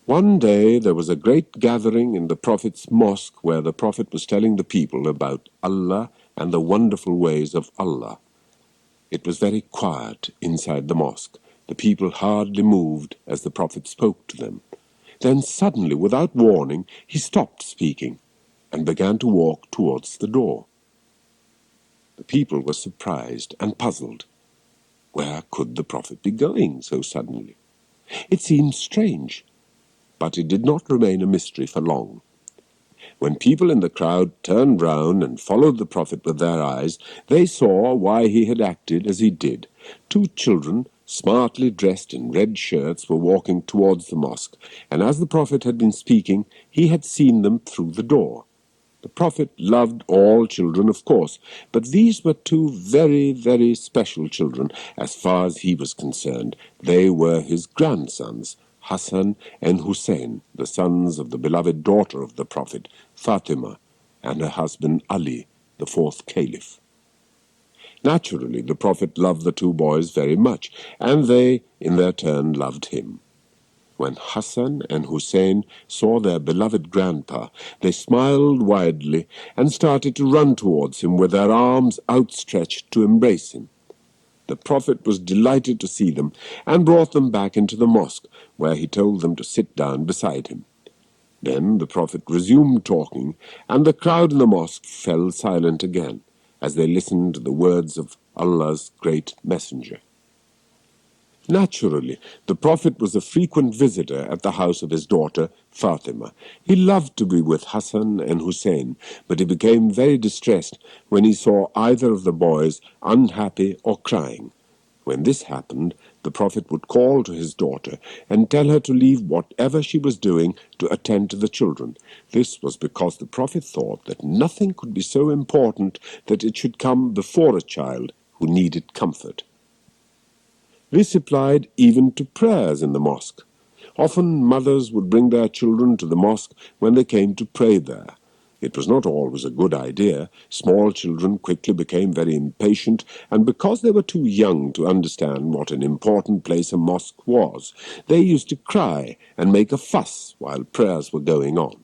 One day there was a great gathering in the Prophet's mosque where the Prophet was telling the people about Allah and the wonderful ways of Allah. It was very quiet inside the mosque. The people hardly moved as the Prophet spoke to them. Then suddenly, without warning, he stopped speaking and began to walk towards the door. The people were surprised and puzzled. Where could the Prophet be going so suddenly? It seemed strange, but it did not remain a mystery for long. When people in the crowd turned round and followed the Prophet with their eyes, they saw why he had acted as he did. Two children, smartly dressed in red shirts, were walking towards the mosque, and as the Prophet had been speaking, he had seen them through the door. The Prophet loved all children, of course, but these were two very, very special children as far as he was concerned. They were his grandsons, Hassan and Hussein, the sons of the beloved daughter of the Prophet, Fatima, and her husband Ali, the fourth Caliph. Naturally, the Prophet loved the two boys very much, and they, in their turn, loved him. When Hassan and Hussein saw their beloved grandpa, they smiled widely and started to run towards him with their arms outstretched to embrace him. The Prophet was delighted to see them and brought them back into the mosque, where he told them to sit down beside him. Then the Prophet resumed talking, and the crowd in the mosque fell silent again as they listened to the words of Allah's great messenger. Naturally, the Prophet was a frequent visitor at the house of his daughter, Fatima. He loved to be with Hassan and Hussein, but he became very distressed when he saw either of the boys unhappy or crying. When this happened, the Prophet would call to his daughter and tell her to leave whatever she was doing to attend to the children. This was because the Prophet thought that nothing could be so important that it should come before a child who needed comfort. This applied even to prayers in the mosque. Often mothers would bring their children to the mosque when they came to pray there. It was not always a good idea. Small children quickly became very impatient, and because they were too young to understand what an important place a mosque was, they used to cry and make a fuss while prayers were going on.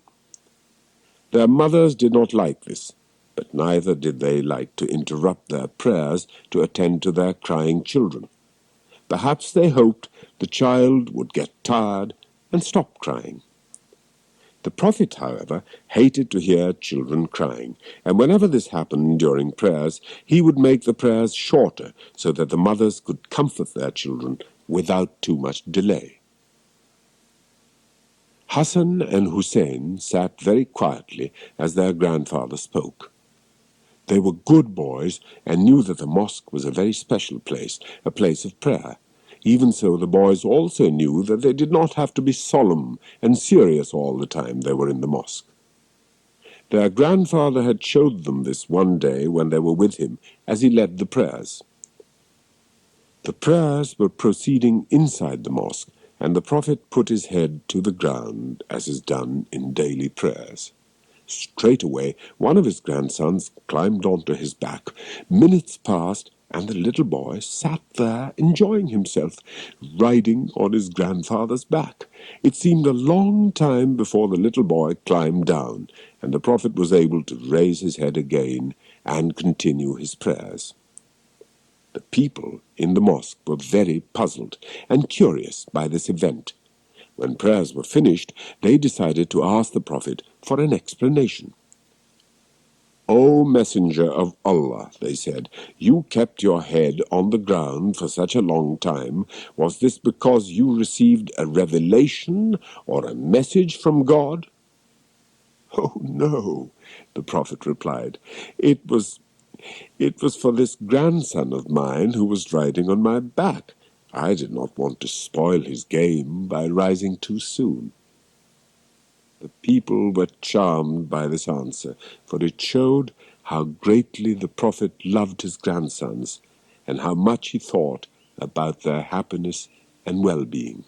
Their mothers did not like this, but neither did they like to interrupt their prayers to attend to their crying children. Perhaps they hoped the child would get tired and stop crying. The Prophet, however, hated to hear children crying, and whenever this happened during prayers, he would make the prayers shorter so that the mothers could comfort their children without too much delay. Hassan and Hussein sat very quietly as their grandfather spoke. They were good boys and knew that the mosque was a very special place, a place of prayer. Even so, the boys also knew that they did not have to be solemn and serious all the time they were in the mosque. Their grandfather had showed them this one day when they were with him as he led the prayers. The prayers were proceeding inside the mosque, and the Prophet put his head to the ground as is done in daily prayers. Straightway, one of his grandsons climbed onto his back. Minutes passed, and the little boy sat there enjoying himself, riding on his grandfather's back. It seemed a long time before the little boy climbed down, and the Prophet was able to raise his head again and continue his prayers. The people in the mosque were very puzzled and curious by this event. When prayers were finished, they decided to ask the Prophet for an explanation. "O Messenger of Allah," they said, "you kept your head on the ground for such a long time. Was this because you received a revelation or a message from God?" "Oh, no," the Prophet replied. It was for this grandson of mine who was riding on my back. I did not want to spoil his game by rising too soon." The people were charmed by this answer, for it showed how greatly the Prophet loved his grandsons and how much he thought about their happiness and well-being.